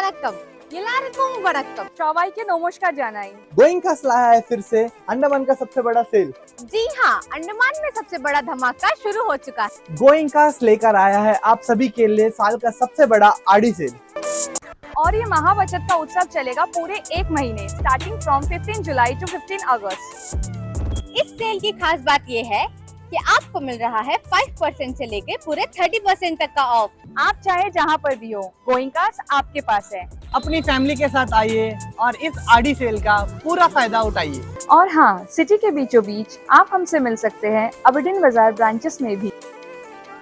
वणक्कम எல்லாருக்கும் वणक्कम सबाई के नमस्कार जानाई। गोइंकास लाया है फिर से अंडमान का सबसे बड़ा सेल। जी हाँ, अंडमान में सबसे बड़ा धमाका शुरू हो चुका है। गोइंकास लेकर आया है आप सभी के लिए साल का सबसे बड़ा आड़ी सेल। और ये महा बचत का उत्सव चलेगा पूरे 1 महीने स्टार्टिंग फ्रॉम 15 जुलाई टू 15 अगस्त। इस सेल की खास बात ये है कि आपको मिल रहा है 5% से लेके पूरे 30% तक का ऑफ। आप चाहे जहाँ पर भी हो, गोइंकास आपके पास है। अपनी फैमिली के साथ आइए और इस आड़ी सेल का पूरा फायदा उठाइए। और हाँ, सिटी के बीचों बीच आप हमसे मिल सकते हैं अबडिन बाजार ब्रांचेस में भी।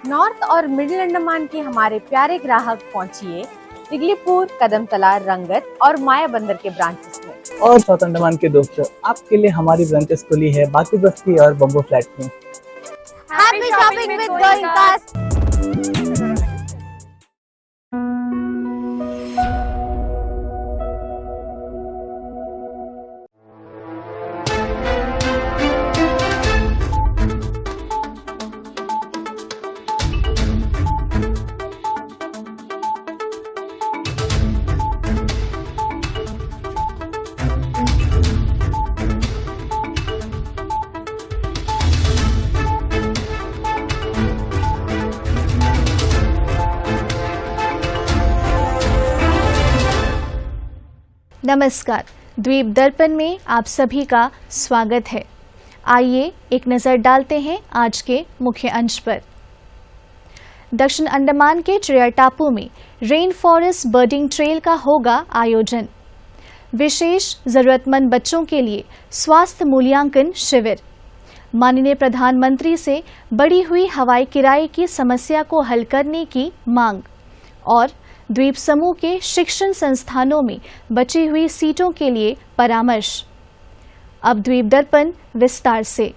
नॉर्थ और मिडिल अंडमान के हमारे प्यारे ग्राहक पहुँचिए दिगलीपुर, कदमतला, रंगत और माया बंदर के ब्रांचेस में। और साउथ अंडमान के दोस्तों, आपके लिए हमारी ब्रांचेस खुली है बाकू बस्ती और बम्बो फ्लैट में। Happy shopping with Goenkas. नमस्कार, द्वीप दर्पण में आप सभी का स्वागत है। आइए एक नज़र डालते हैं आज के मुख्य अंश पर। दक्षिण अंडमान के ट्रियर टापू में रेन फॉरेस्ट बर्डिंग ट्रेल का होगा आयोजन। विशेष जरूरतमंद बच्चों के लिए स्वास्थ्य मूल्यांकन शिविर। माननीय प्रधानमंत्री से बढ़ी हुई हवाई किराए की समस्या को हल करने की मांग। और द्वीप समूह के शिक्षण संस्थानों में बची हुई सीटों के लिए परामर्श। अब द्वीप दर्पण विस्तार से।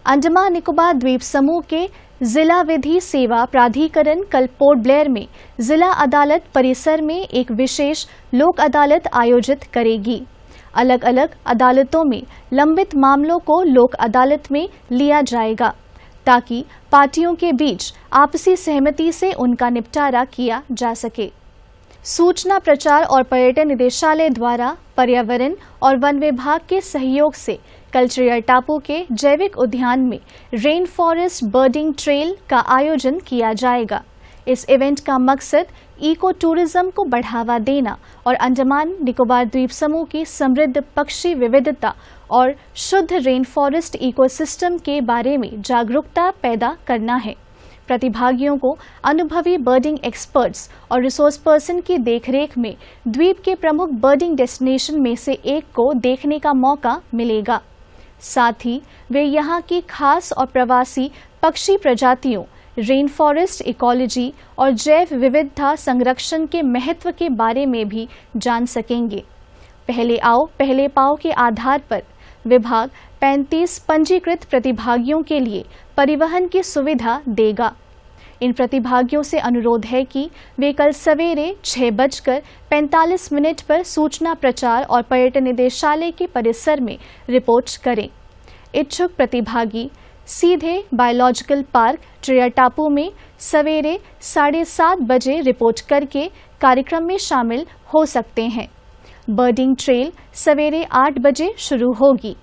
अंडमान निकोबार द्वीप समूह के जिला विधि सेवा प्राधिकरण कल पोर्ट ब्लेयर में जिला अदालत परिसर में एक विशेष लोक अदालत आयोजित करेगी। अलग अलग अदालतों में लंबित मामलों को लोक अदालत में लिया जाएगा ताकि पार्टियों के बीच आपसी सहमति से उनका निपटारा किया जा सके। सूचना प्रचार और पर्यटन निदेशालय द्वारा पर्यावरण और वन विभाग के सहयोग से कल ट्रियर टापू के जैविक उद्यान में रेन फॉरेस्ट बर्डिंग ट्रेल का आयोजन किया जाएगा। इस इवेंट का मकसद इको टूरिज्म को बढ़ावा देना और अंडमान निकोबार द्वीप समूह की समृद्ध पक्षी विविधता और शुद्ध रेन फॉरेस्ट इकोसिस्टम के बारे में जागरूकता पैदा करना है। प्रतिभागियों को अनुभवी बर्डिंग एक्सपर्ट्स और रिसोर्स पर्सन की देखरेख में द्वीप के प्रमुख बर्डिंग डेस्टिनेशन में से एक को देखने का मौका मिलेगा। साथ ही वे यहाँ की खास और प्रवासी पक्षी प्रजातियों, रेन फॉरेस्ट इकोलॉजी और जैव विविधता संरक्षण के महत्व के बारे में भी जान सकेंगे। पहले आओ पहले पाओ के आधार पर विभाग 35 पंजीकृत प्रतिभागियों के लिए परिवहन की सुविधा देगा। इन प्रतिभागियों से अनुरोध है कि वे कल सवेरे 6:45 पर सूचना प्रचार और पर्यटन निदेशालय के परिसर में रिपोर्ट करें। इच्छुक प्रतिभागी सीधे बायोलॉजिकल पार्क ट्रियर टापू में सवेरे 7:30 बजे रिपोर्ट करके कार्यक्रम में शामिल हो सकते हैं। बर्डिंग ट्रेल सवेरे 8 बजे शुरू होगी।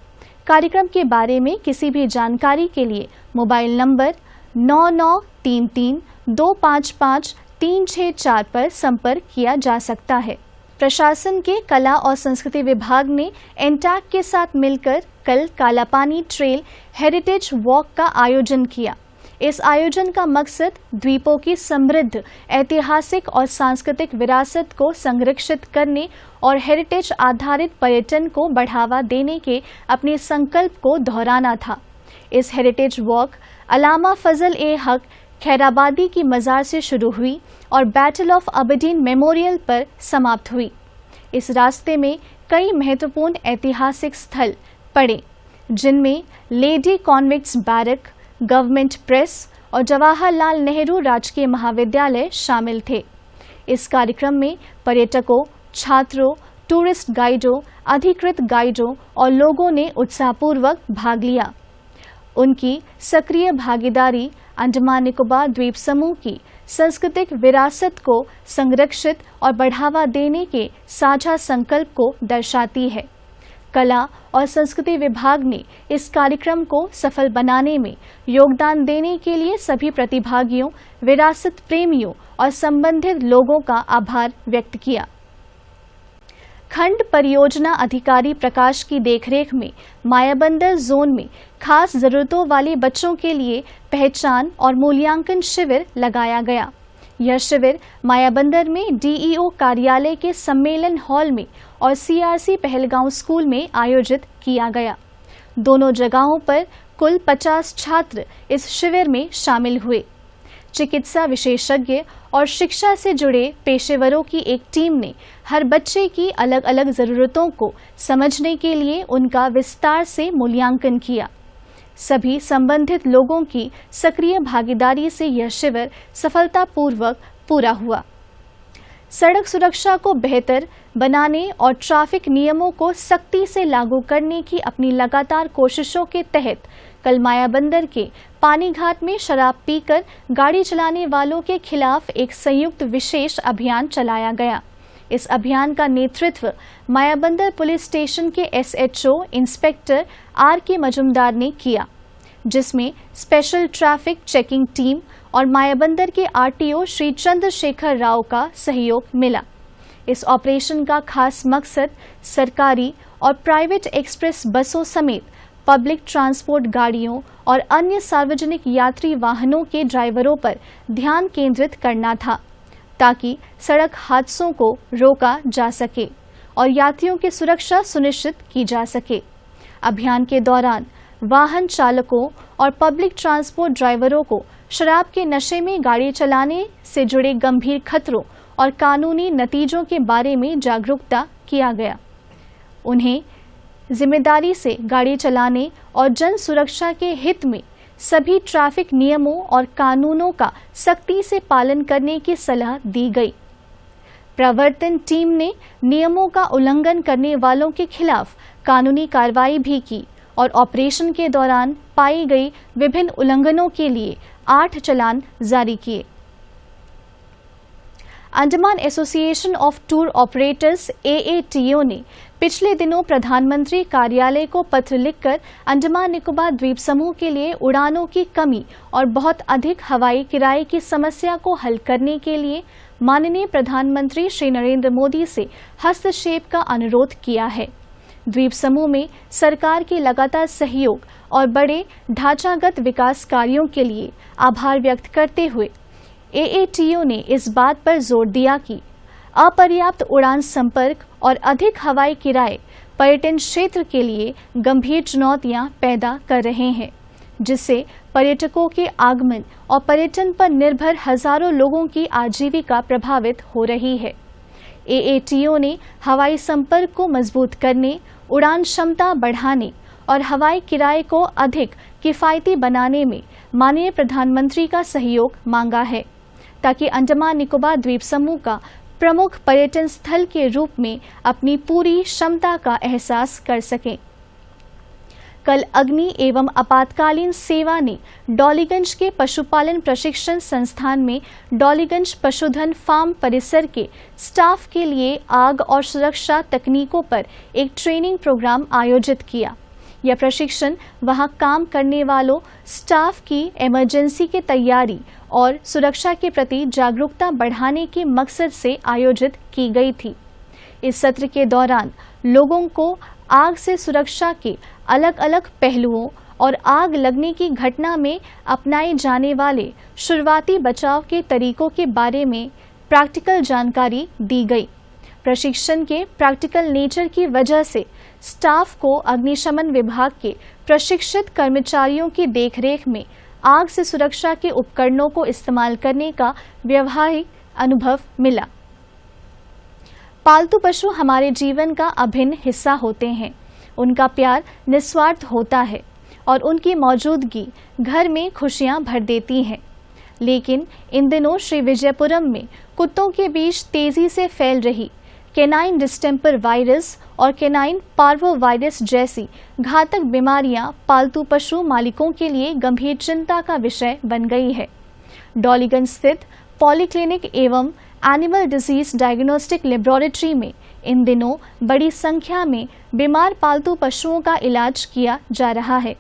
कार्यक्रम के बारे में किसी भी जानकारी के लिए मोबाइल नंबर 9933255364 पर संपर्क किया जा सकता है। प्रशासन के कला और संस्कृति विभाग ने एनटैक के साथ मिलकर कल कालापानी ट्रेल हेरिटेज वॉक का आयोजन किया। इस आयोजन का मकसद द्वीपों की समृद्ध ऐतिहासिक और सांस्कृतिक विरासत को संरक्षित करने और हेरिटेज आधारित पर्यटन को बढ़ावा देने के अपने संकल्प को दोहराना था। इस हेरिटेज वॉक अलामा फजल ए हक खैराबादी की मज़ार से शुरू हुई और बैटल ऑफ अबडीन मेमोरियल पर समाप्त हुई। इस रास्ते में कई महत्वपूर्ण ऐतिहासिक स्थल पड़े, जिनमें lady convicts barrack, government press और जवाहरलाल नेहरू राजकीय महाविद्यालय शामिल थे। इस कार्यक्रम में पर्यटकों, छात्रों, टूरिस्ट गाइडों, अधिकृत गाइडों और लोगों ने उत्साहपूर्वक भाग लिया। उनकी सक्रिय भागीदारी अंडमान निकोबार द्वीप समूह की सांस्कृतिक विरासत को संरक्षित और बढ़ावा देने के साझा संकल्प को दर्शाती है। कला और संस्कृति विभाग ने इस कार्यक्रम को सफल बनाने में योगदान देने के लिए सभी प्रतिभागियों, विरासत प्रेमियों और संबंधित लोगों का आभार व्यक्त किया। खंड परियोजना अधिकारी प्रकाश की देखरेख में मायाबंदर जोन में खास जरूरतों वाले बच्चों के लिए पहचान और मूल्यांकन शिविर लगाया गया। यह शिविर मायाबंदर में डीईओ कार्यालय के सम्मेलन हॉल में और सीआरसी पहलगांव स्कूल में आयोजित किया गया। दोनों जगहों पर कुल 50 छात्र इस शिविर में शामिल हुए। चिकित्सा विशेषज्ञ और शिक्षा से जुड़े पेशेवरों की एक टीम ने हर बच्चे की अलग अलग ज़रूरतों को समझने के लिए उनका विस्तार से मूल्यांकन किया। सभी संबंधित लोगों की सक्रिय भागीदारी से यह शिविर सफलतापूर्वक पूरा हुआ। सड़क सुरक्षा को बेहतर बनाने और ट्रैफिक नियमों को सख्ती से लागू करने की अपनी लगातार कोशिशों के तहत कल मायाबंदर के पानीघाट में शराब पीकर गाड़ी चलाने वालों के खिलाफ एक संयुक्त विशेष अभियान चलाया गया। इस अभियान का नेतृत्व मायाबंदर पुलिस स्टेशन के एसएचओ इंस्पेक्टर आर के मजुमदार ने किया, जिसमें स्पेशल ट्रैफिक चेकिंग टीम और मायाबंदर के आरटीओ श्री चंद्रशेखर राव का सहयोग मिला। इस ऑपरेशन का खास मकसद सरकारी और प्राइवेट एक्सप्रेस बसों समेत पब्लिक ट्रांसपोर्ट गाड़ियों और अन्य सार्वजनिक यात्री वाहनों के ड्राइवरों पर ध्यान केंद्रित करना था, ताकि सड़क हादसों को रोका जा सके और यात्रियों की सुरक्षा सुनिश्चित की जा सके। अभियान के दौरान वाहन चालकों और पब्लिक ट्रांसपोर्ट ड्राइवरों को शराब के नशे में गाड़ी चलाने से जुड़े गंभीर खतरों और कानूनी नतीजों के बारे में जागरूकता किया गया। उन्हें जिम्मेदारी से गाड़ी चलाने और जन सुरक्षा के हित में सभी ट्रैफिक नियमों और कानूनों का सख्ती से पालन करने की सलाह दी गई। प्रवर्तन टीम ने नियमों का उल्लंघन करने वालों के खिलाफ कानूनी कार्रवाई भी की और ऑपरेशन के दौरान पाई गई विभिन्न उल्लंघनों के लिए 8 चालान जारी किए। Andaman association of tour operators AATO ने पिछले दिनों प्रधानमंत्री कार्यालय को पत्र लिखकर अंडमान निकोबार द्वीप समूह के लिए उड़ानों की कमी और बहुत अधिक हवाई किराए की समस्या को हल करने के लिए माननीय प्रधानमंत्री श्री नरेंद्र मोदी से हस्तक्षेप का अनुरोध किया है। द्वीप समूह में सरकार के लगातार सहयोग और बड़े ढांचागत विकास कार्यों के लिए आभार व्यक्त करते हुए AATO ने इस बात पर जोर दिया कि अपर्याप्त उड़ान संपर्क और अधिक हवाई किराए पर्यटन क्षेत्र के लिए गंभीर चुनौतियां पैदा कर रहे हैं, जिससे पर्यटकों के आगमन और पर्यटन पर निर्भर हजारों लोगों की आजीविका प्रभावित हो रही है। AATO ने हवाई संपर्क को मजबूत करने, उड़ान क्षमता बढ़ाने और हवाई किराए को अधिक किफायती बनाने में माननीय प्रधानमंत्री का सहयोग मांगा है, ताकि अंडमान निकोबार द्वीप समूह का प्रमुख पर्यटन स्थल के रूप में अपनी पूरी क्षमता का एहसास कर सकें। कल अग्नि एवं आपातकालीन सेवा ने डॉलीगंज के पशुपालन प्रशिक्षण संस्थान में डॉलीगंज पशुधन फार्म परिसर के स्टाफ के लिए आग और सुरक्षा तकनीकों पर एक ट्रेनिंग प्रोग्राम आयोजित किया। यह प्रशिक्षण वहां काम करने वालों स्टाफ की इमरजेंसी की तैयारी और सुरक्षा के प्रति जागरूकता बढ़ाने के मकसद से आयोजित की गई थी। इस सत्र के दौरान लोगों को आग से सुरक्षा के अलग अलग पहलुओं और आग लगने की घटना में अपनाए जाने वाले शुरुआती बचाव के तरीकों के बारे में प्रैक्टिकल जानकारी दी गई। प्रशिक्षण के प्रैक्टिकल नेचर की वजह से स्टाफ को अग्निशमन विभाग के प्रशिक्षित कर्मचारियों की देखरेख में आग से सुरक्षा के उपकरणों को इस्तेमाल करने का व्यावहारिक अनुभव मिला। पालतू पशु हमारे जीवन का अभिन्न हिस्सा होते हैं। उनका प्यार निस्वार्थ होता है और उनकी मौजूदगी घर में खुशियां भर देती है। लेकिन इन दिनों श्री विजयपुरम में कुत्तों के बीच तेजी से फैल रही कैनाइन डिस्टेंपर वायरस और कैनाइन पार्वो वायरस जैसी घातक बीमारियां पालतू पशु मालिकों के लिए गंभीर चिंता का विषय बन गई है। डॉलीगंज स्थित पॉलीक्लिनिक एवं एनिमल डिजीज डायग्नोस्टिक लेबोरेटरी में इन दिनों बड़ी संख्या में बीमार पालतू पशुओं का इलाज किया जा रहा है।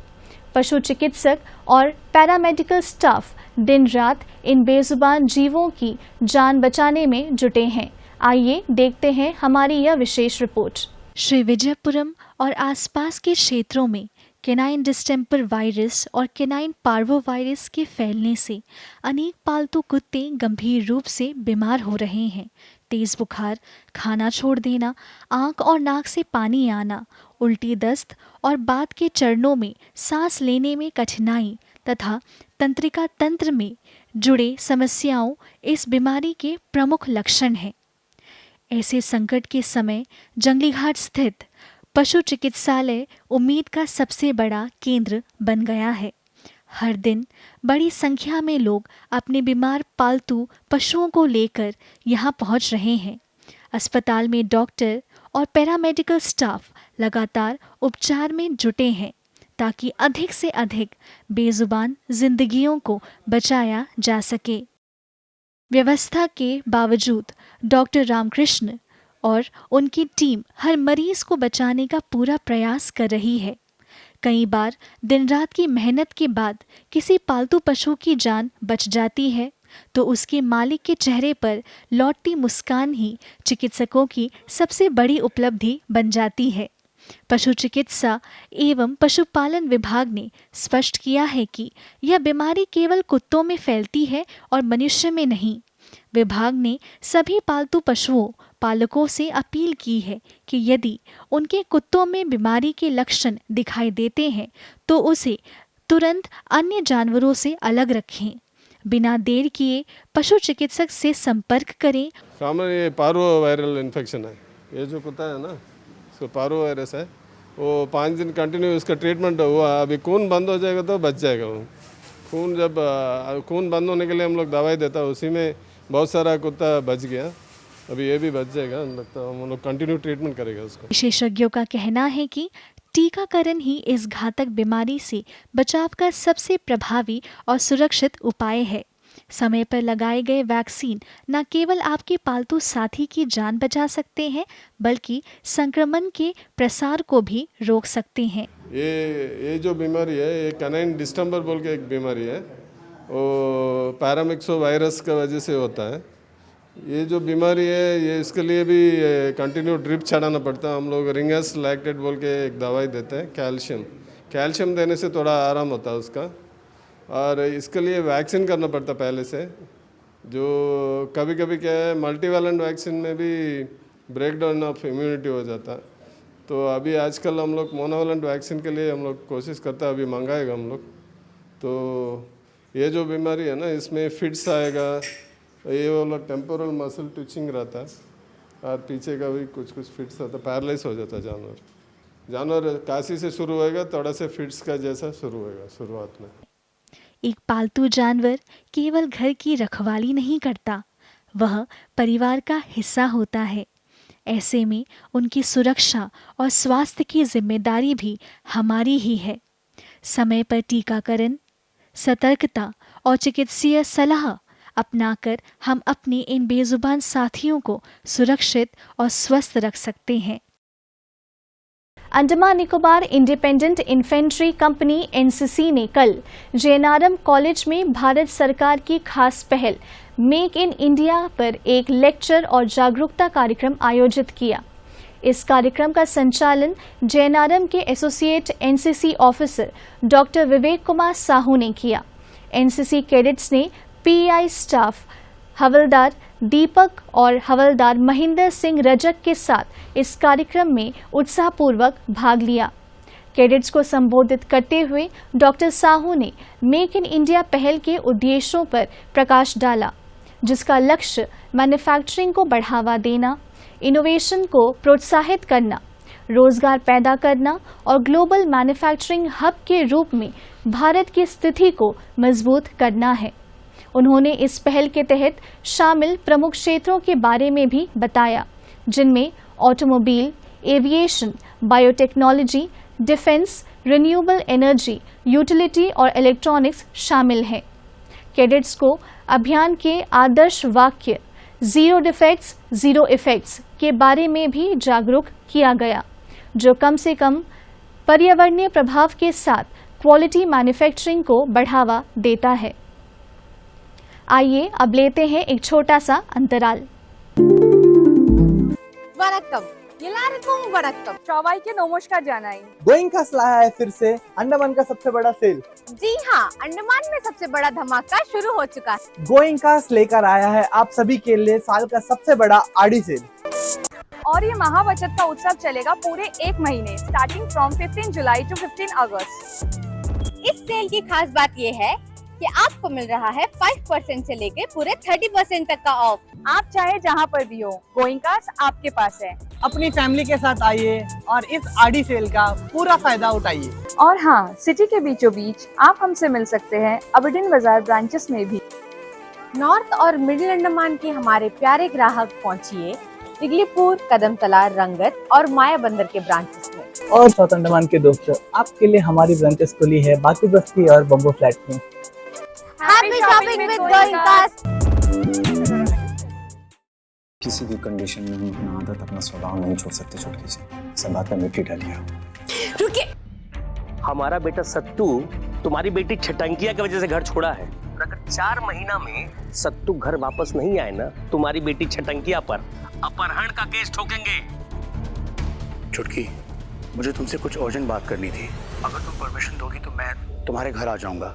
पशु चिकित्सक और पैरामेडिकल स्टाफ दिन रात इन बेजुबान जीवों की जान बचाने में जुटे हैं। आइए देखते हैं हमारी यह विशेष रिपोर्ट। श्री विजयपुरम और आसपास के क्षेत्रों में केनाइन डिस्टेंपर वायरस और केनाइन पार्वो वायरस के फैलने से अनेक पालतू कुत्ते गंभीर रूप से बीमार हो रहे हैं। तेज बुखार, खाना छोड़ देना, आंख और नाक से पानी आना, उल्टी दस्त और बात के चरणों में सांस लेने में कठिनाई तथा तंत्रिका तंत्र में जुड़े समस्याओं इस बीमारी के प्रमुख लक्षण हैं। ऐसे संकट के समय जंगलीघाट स्थित पशु चिकित्सालय उम्मीद का सबसे बड़ा केंद्र बन गया है। हर दिन बड़ी संख्या में लोग अपने बीमार पालतू पशुओं को लेकर यहाँ पहुँच रहे हैं। अस्पताल में डॉक्टर और पैरामेडिकल स्टाफ लगातार उपचार में जुटे हैं ताकि अधिक से अधिक बेजुबान जिंदगियों को बचाया जा सके। व्यवस्था के बावजूद डॉक्टर रामकृष्ण और उनकी टीम हर मरीज को बचाने का पूरा प्रयास कर रही है। कई बार दिन रात की मेहनत के बाद किसी पालतू पशु की जान बच जाती है तो उसके मालिक के चेहरे पर लौटती मुस्कान ही चिकित्सकों की सबसे बड़ी उपलब्धि बन जाती है। पशु चिकित्सा एवं पशुपालन विभाग ने स्पष्ट किया है कि यह बीमारी केवल कुत्तों में फैलती है और मनुष्य में नहीं। विभाग ने सभी पालतू पशुओं पालकों से अपील की है कि यदि उनके कुत्तों में बीमारी के लक्षण दिखाई देते हैं तो उसे तुरंत अन्य जानवरों से अलग रखें। बिना देर किए पशु चिकित्सक से संपर्क करें। कॉमन ये पार्वो वायरल इन्फेक्शन है। ये जो कुत्ता है ना, इसको पार्वो वायरस है। वो 5 दिन कंटिन्यू इसका ट्रीटमेंट हुआ। अभी खून बंद हो जाएगा तो बच जाएगा वो। खून बंद होने के लिए हम लोग दवाई देता है, उसी में बहुत सारा कुत्ता बच गया। अभी ये भी बच जाएगा, लगता है हम लोग कंटिन्यू ट्रीटमेंट करेगा उसको। विशेषज्ञों का कहना है कि टीकाकरण ही इस घातक बीमारी से बचाव का सबसे प्रभावी और सुरक्षित उपाय है। समय पर लगाए गए वैक्सीन न केवल आपके पालतू साथी की जान बचा सकते हैं बल्कि संक्रमण के प्रसार को भी रोक सकते हैं। ये जो बीमारी है ये केनाइन डिस्टेंपर बोल के एक बीमारी है। वो पैरामिक्सो वायरस का वजह से होता है। ये जो बीमारी है ये इसके लिए भी कंटिन्यू ड्रिप चढ़ाना पड़ता है। हम लोग रिंगस लैक्टेट बोल के एक दवाई देते हैं, कैल्शियम देने से थोड़ा आराम होता है उसका। और इसके लिए वैक्सीन करना पड़ता पहले से। जो कभी कभी क्या है, मल्टीवैलेंट वैक्सीन में भी ब्रेक डाउन ऑफ इम्यूनिटी हो जाता है। तो अभी आजकल हम लोग मोनोवैलेंट वैक्सीन के लिए हम लोग कोशिश करते हैं, अभी मंगाएगा हम लोग। तो ये जो बीमारी है ना, इसमें फिट्स आएगा, ये वाला टेम्पोरल मसल ट्विचिंग रहता है और पीछे का भी कुछ फिट्स होता है, पैरालाइज हो जाता है जानवर। काशी से शुरू होएगा, थोड़ा से फिट्स का जैसा शुरू होएगा शुरुआत में। एक पालतू जानवर केवल घर की रखवाली नहीं करता, वह परिवार का हिस्सा होता है। ऐसे में उनकी सुरक्षा और स्वास्थ्य की जिम्मेदारी भी हमारी ही है। समय पर टीकाकरण, सतर्कता और चिकित्सीय सलाह अपनाकर हम अपने इन बेजुबान साथियों को सुरक्षित और स्वस्थ रख सकते हैं। Andaman Nicobar independent infantry company NCC ने कल जेएनआरएम कॉलेज में भारत सरकार की खास पहल मेक इन इंडिया पर एक लेक्चर और जागरूकता कार्यक्रम आयोजित किया। इस कार्यक्रम का संचालन जेएनआरएम के associate NCC officer doctor Vivek Kumar Sahu ने किया। एनसीसी कैडेट्स ने पीआई स्टाफ हवलदार दीपक और हवलदार महेंद्र सिंह रजक के साथ इस कार्यक्रम में उत्साहपूर्वक भाग लिया। कैडेट्स को संबोधित करते हुए डॉक्टर साहू ने मेक इन इंडिया पहल के उद्देश्यों पर प्रकाश डाला, जिसका लक्ष्य मैन्युफैक्चरिंग को बढ़ावा देना, इनोवेशन को प्रोत्साहित करना, रोजगार पैदा करना और ग्लोबल मैन्युफैक्चरिंग हब के रूप में भारत की स्थिति को मजबूत करना है। उन्होंने इस पहल के तहत शामिल प्रमुख क्षेत्रों के बारे में भी बताया, जिनमें automobile, aviation, biotechnology, defence, renewable energy, utility और इलेक्ट्रॉनिक्स शामिल हैं। कैडेट्स को अभियान के आदर्श वाक्य जीरो डिफेक्ट्स जीरो इफेक्ट्स के बारे में भी जागरूक किया गया, जो कम से कम पर्यावरणीय प्रभाव के साथ क्वालिटी मैन्युफैक्चरिंग को बढ़ावा देता है। आइए अब लेते हैं एक छोटा सा अंतराल। वनक्कम, எல்லாருக்கும் वनक्कम। সবাইকে নমস্কার জানাই। गोइंकास लाया है फिर से अंडमान का सबसे बड़ा सेल। जी हाँ, अंडमान में सबसे बड़ा धमाका शुरू हो चुका है। गोइंकास लेकर आया है आप सभी के लिए साल का सबसे बड़ा आड़ी सेल। और ये महाबचत का उत्सव चलेगा पूरे एक महीने, स्टार्टिंग फ्रॉम 15 जुलाई टू 15 अगस्त। इस सेल की खास बात ये है कि आपको मिल रहा है 5% से लेके पूरे 30% तक का ऑफ। आप चाहे जहाँ पर भी हो, गोइंकास आपके पास है। अपनी फैमिली के साथ आइए और इस आड़ी सेल का पूरा फायदा उठाइए। और हाँ, सिटी के बीचों बीच आप हमसे मिल सकते हैं अबडिन बाजार ब्रांचेस में भी। नॉर्थ और मिडिल अंडमान के हमारे प्यारे ग्राहक पहुंचिए इगलीपुर, कदमतला, रंगत और माया बंदर के ब्रांचेस में। और साउथ अंडमान के दोस्तों, आपके लिए हमारी ब्रांचेस खुली है बातू बस्ती और बम्बो फ्लैट में। Happy shopping with Goenkas. किसी भी कंडीशन में हम अपना आदत, अपना स्वभाव नहीं छोड़ सकते छुटकी से। सब बात में मिट्टी डालिए। रुकिए, हमारा बेटा सत्तू तुम्हारी बेटी छटंकिया की वजह से घर छोड़ा है। अगर 4 महीना में सत्तू घर वापस नहीं आए ना, तुम्हारी बेटी छटंकिया पर अपहरण का केस ठोकेंगे। छुटकी, मुझे तुमसे कुछ अर्जेंट बात करनी थी। अगर तुम परमिशन दोगी तो मैं तुम्हारे घर आ जाऊंगा।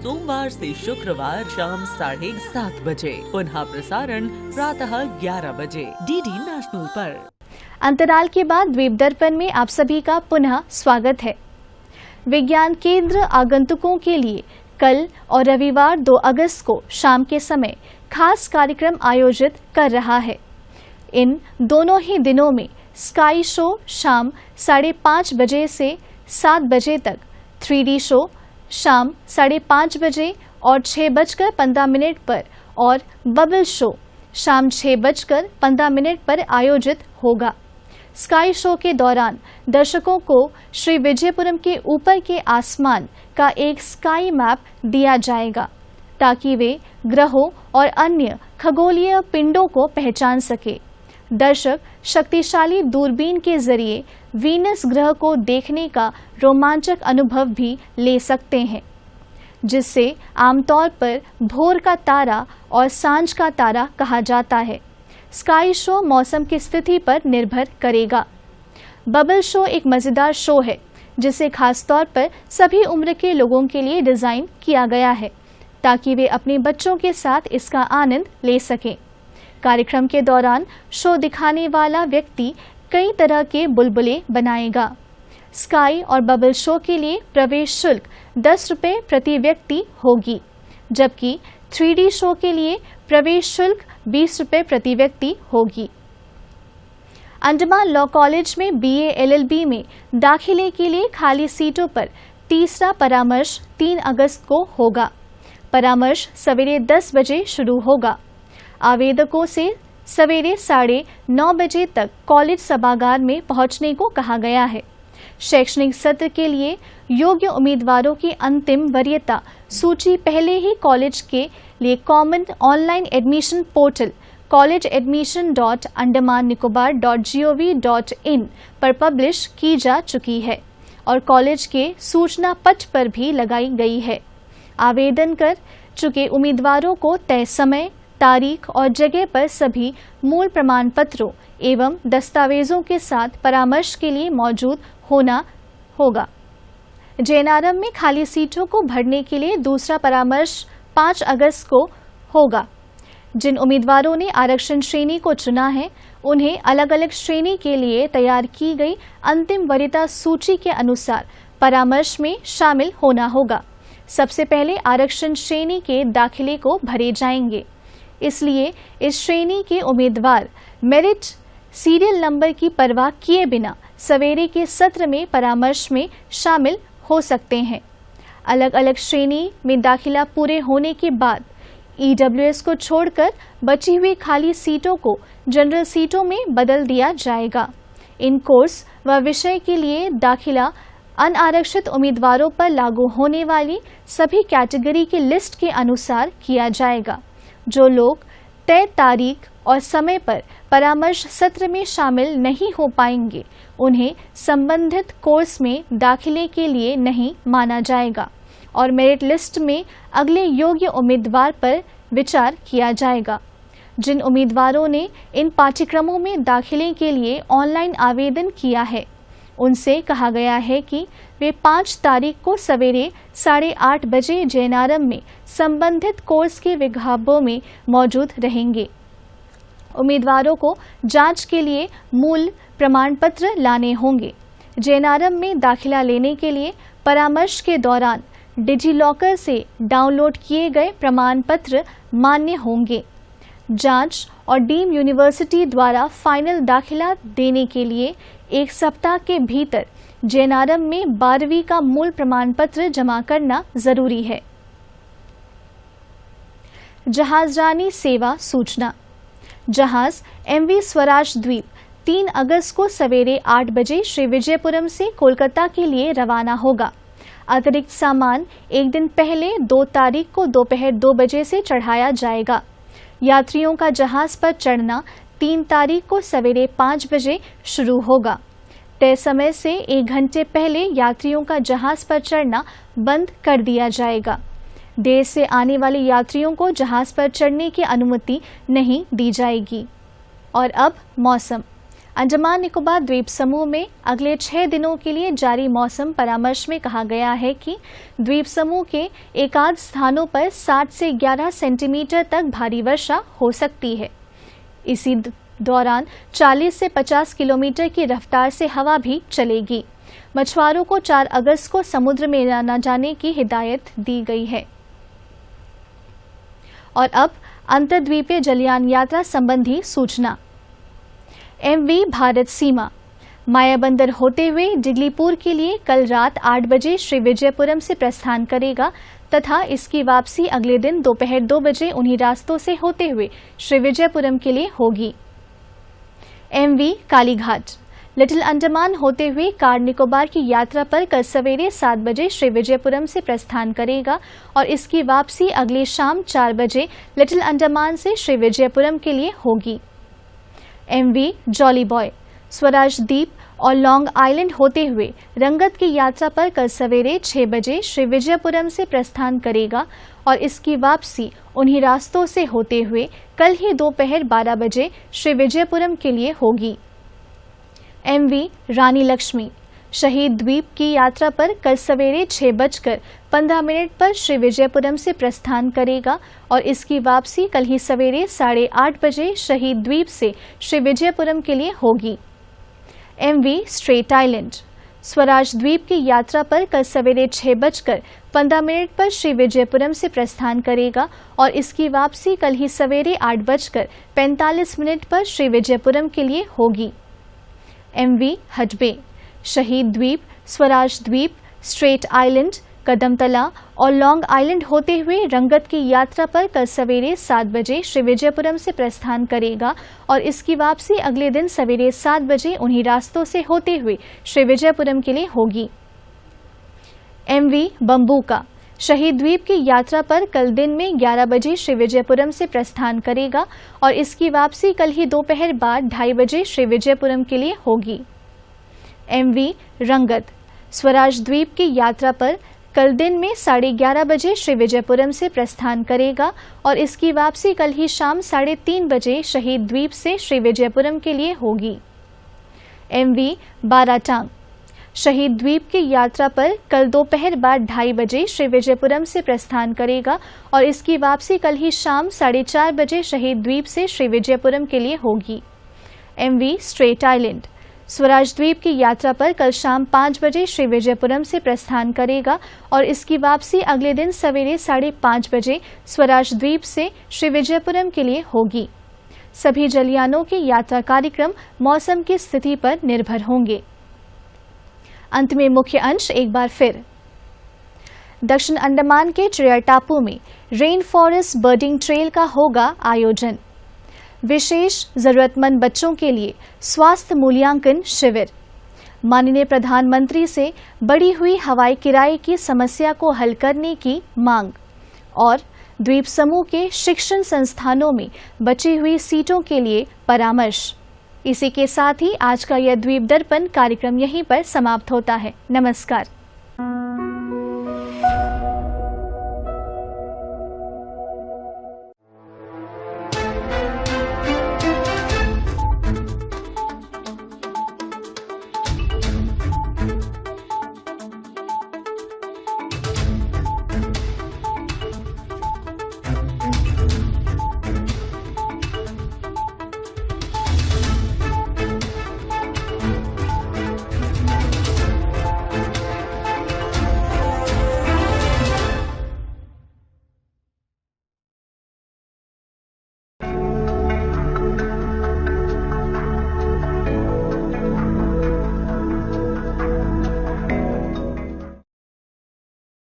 सोमवार से शुक्रवार शाम 7:30 बजे, पुनः प्रसारण प्रातः 11 बजे डीडी नेशनल पर। अंतराल के बाद द्वीप दर्पण में आप सभी का पुनः स्वागत है। विज्ञान केंद्र आगंतुकों के लिए कल और रविवार 2 अगस्त को शाम के समय खास कार्यक्रम आयोजित कर रहा है। इन दोनों ही दिनों में स्काई शो शाम 5:30 बजे से 7 बजे तक, 3D शो शाम 5:30 बजे और 6:15 पर और बबल शो शाम 6:15 पर आयोजित होगा। स्काई शो के दौरान दर्शकों को श्री विजयपुरम के ऊपर के आसमान का एक स्काई मैप दिया जाएगा, ताकि वे ग्रहों और अन्य खगोलीय पिंडों को पहचान सके। दर्शक शक्तिशाली दूरबीन के जरिए वीनस ग्रह को देखने का रोमांचक अनुभव भी ले सकते हैं, जिससे आमतौर पर भोर का तारा और सांझ का तारा कहा जाता है। स्काई शो मौसम की स्थिति पर निर्भर करेगा। बबल शो एक मज़ेदार शो है, जिसे खासतौर पर सभी उम्र के लोगों के लिए डिज़ाइन किया गया है, ताकि वे अपने बच्चों के साथ इसका आनंद ले सकें। कार्यक्रम के दौरान शो दिखाने वाला व्यक्ति कई तरह के बुलबुले बनाएगा। स्काई और बबल शो के लिए प्रवेश शुल्क 10 रुपये प्रति व्यक्ति होगी, जबकि 3D शो के लिए प्रवेश शुल्क 20 रुपये प्रति व्यक्ति होगी। अंडमान लॉ कॉलेज में BA LLB में दाखिले के लिए खाली सीटों पर तीसरा परामर्श 3 अगस्त को होगा। परामर्श सवेरे 10 बजे शुरू होगा। आवेदकों से सवेरे 9:30 बजे तक कॉलेज सभागार में पहुंचने को कहा गया है। शैक्षणिक सत्र के लिए योग्य उम्मीदवारों की अंतिम वरीयता सूची पहले ही कॉलेज के लिए common online admission portal collegeadmission.andamannicobar.gov.in पर पब्लिश की जा चुकी है और कॉलेज के सूचना पट पर भी लगाई गई है। आवेदन कर चुके उम्मीदवारों को तय समय, तारीख और जगह पर सभी मूल प्रमाण पत्रों एवं दस्तावेजों के साथ परामर्श के लिए मौजूद होना होगा। JNRM में खाली सीटों को भरने के लिए दूसरा परामर्श 5 अगस्त को होगा। जिन उम्मीदवारों ने आरक्षण श्रेणी को चुना है, उन्हें अलग अलग श्रेणी के लिए तैयार की गई अंतिम वरीयता सूची के अनुसार परामर्श में शामिल होना होगा। सबसे पहले आरक्षण श्रेणी के दाखिले को भरे जाएंगे, इसलिए इस श्रेणी के उम्मीदवार मेरिट सीरियल नंबर की परवाह किए बिना सवेरे के सत्र में परामर्श में शामिल हो सकते हैं। अलग अलग श्रेणी में दाखिला पूरे होने के बाद EWS को छोड़कर बची हुई खाली सीटों को जनरल सीटों में बदल दिया जाएगा। इन कोर्स व विषय के लिए दाखिला अनारक्षित उम्मीदवारों पर लागू होने वाली सभी कैटेगरी की लिस्ट के अनुसार किया जाएगा। जो लोग तय तारीख और समय पर परामर्श सत्र में शामिल नहीं हो पाएंगे, उन्हें संबंधित कोर्स में दाखिले के लिए नहीं माना जाएगा और मेरिट लिस्ट में अगले योग्य उम्मीदवार पर विचार किया जाएगा। जिन उम्मीदवारों ने इन पाठ्यक्रमों में दाखिले के लिए ऑनलाइन आवेदन किया है, उनसे कहा गया है कि वे 5 तारीख को सवेरे 8:30 बजे जैनारम में संबंधित कोर्स के विभागों में मौजूद रहेंगे। उम्मीदवारों को जांच के लिए मूल प्रमाण पत्र लाने होंगे। जैनारम में दाखिला लेने के लिए परामर्श के दौरान डिजिलॉकर से डाउनलोड किए गए प्रमाण पत्र मान्य होंगे। जांच और डीम यूनिवर्सिटी द्वारा फाइनल दाखिला देने के लिए 1 सप्ताह के भीतर जैनारम में 12वीं का मूल प्रमाण पत्र जमा करना जरूरी है। जहाजरानी सेवा सूचना। जहाज MV स्वराज द्वीप 3 अगस्त को सवेरे 8 बजे श्री विजयपुरम से कोलकाता के लिए रवाना होगा। अतिरिक्त सामान एक दिन पहले 2 तारीख को दोपहर 2 बजे से चढ़ाया जाएगा। यात्रियों का जहाज पर चढ़ना 3 तारीख को सवेरे 5 बजे शुरू होगा। तय समय से 1 घंटे पहले यात्रियों का जहाज पर चढ़ना बंद कर दिया जाएगा। देर से आने वाले यात्रियों को जहाज पर चढ़ने की अनुमति नहीं दी जाएगी। और अब मौसम। अंडमान निकोबार द्वीप समूह में अगले 6 दिनों के लिए जारी मौसम परामर्श में कहा गया है कि द्वीप समूह के एकाध स्थानों पर 7 से 11 सेंटीमीटर तक भारी वर्षा हो सकती है। इसी दौरान 40 से 50 किलोमीटर की रफ्तार से हवा भी चलेगी। मछुआरों को 4 अगस्त को समुद्र में न जाने की हिदायत दी गई है। और अब अंतर्द्वीपीय जलयान यात्रा संबंधी सूचना। MV भारत सीमा मायाबंदर होते हुए डिगलीपुर के लिए कल रात 8 बजे श्री विजयपुरम से प्रस्थान करेगा तथा इसकी वापसी अगले दिन दोपहर 2 बजे उन्हीं रास्तों से होते हुए श्री विजयपुरम के लिए होगी। MV कालीघाट लिटिल अंडमान होते हुए कार निकोबार की यात्रा पर कल सवेरे 7 बजे श्री विजयपुरम से प्रस्थान करेगा और इसकी वापसी अगली शाम 4 बजे लिटिल अंडमान से श्री विजयपुरम के लिए होगी। MV जॉली बॉय स्वराज द्वीप और लॉन्ग आइलैंड होते हुए रंगत की यात्रा पर कल सवेरे 6 बजे श्री विजयपुरम से प्रस्थान करेगा और इसकी वापसी उन्हीं रास्तों से होते हुए कल ही दोपहर 12 बजे श्री विजयपुरम के लिए होगी। MV रानी लक्ष्मी शहीद द्वीप की यात्रा पर कल सवेरे 6:15 पर श्री विजयपुरम से प्रस्थान करेगा और इसकी वापसी कल ही सवेरे 8:30 बजे शहीद द्वीप से श्री विजयपुरम के लिए होगी। MV स्ट्रेट आइलैंड स्वराज द्वीप की यात्रा पर कल सवेरे 6:15 पर श्री विजयपुरम से प्रस्थान करेगा और इसकी वापसी कल ही सवेरे 8:45 पर श्री विजयपुरम के लिए होगी। MV हटबे शहीद द्वीप स्वराज द्वीप स्ट्रेट आइलैंड कदमतला और लॉन्ग आइलैंड होते हुए रंगत की यात्रा पर कल सवेरे 7 बजे श्री विजयपुरम से प्रस्थान करेगा और इसकी वापसी अगले दिन सवेरे 7 बजे उन्हीं रास्तों से होते हुए श्री विजयपुरम के लिए होगी। MV बम्बूका शहीद द्वीप की यात्रा पर कल दिन में 11 बजे श्री विजयपुरम से प्रस्थान करेगा और इसकी वापसी कल ही दोपहर बाद 2:30 बजे श्री विजयपुरम के लिए होगी। MV रंगत स्वराज द्वीप की यात्रा पर कल दिन में 11:30 बजे श्री विजयपुरम से प्रस्थान करेगा और इसकी वापसी कल ही शाम 3:30 बजे शहीद द्वीप से श्री विजयपुरम के लिए होगी। MV बाराटांग शहीद द्वीप की यात्रा पर कल दोपहर बाद 2:30 बजे श्री विजयपुरम से प्रस्थान करेगा और इसकी वापसी कल ही शाम 4:30 बजे शहीद द्वीप से श्री विजयपुरम के लिए होगी। MV स्ट्रेट आइलैंड स्वराज द्वीप की यात्रा पर कल शाम 5 बजे श्री विजयपुरम से प्रस्थान करेगा और इसकी वापसी अगले दिन सवेरे 5:30 बजे स्वराज द्वीप से श्री विजयपुरम के लिए होगी। सभी जलयानों के यात्रा कार्यक्रम मौसम की स्थिति पर निर्भर होंगे। अंत में मुख्य अंश एक बार फिर। दक्षिण अंडमान के चिड़िया टापू में रेन फॉरेस्ट बर्डिंग ट्रेल का होगा आयोजन। विशेष जरूरतमंद बच्चों के लिए स्वास्थ्य मूल्यांकन शिविर। माननीय प्रधानमंत्री से बढ़ी हुई हवाई किराए की समस्या को हल करने की मांग और द्वीप समूह के शिक्षण संस्थानों में बची हुई सीटों के लिए परामर्श। इसी के साथ ही आज का यह द्वीप दर्पण कार्यक्रम यहीं पर समाप्त होता है। नमस्कार।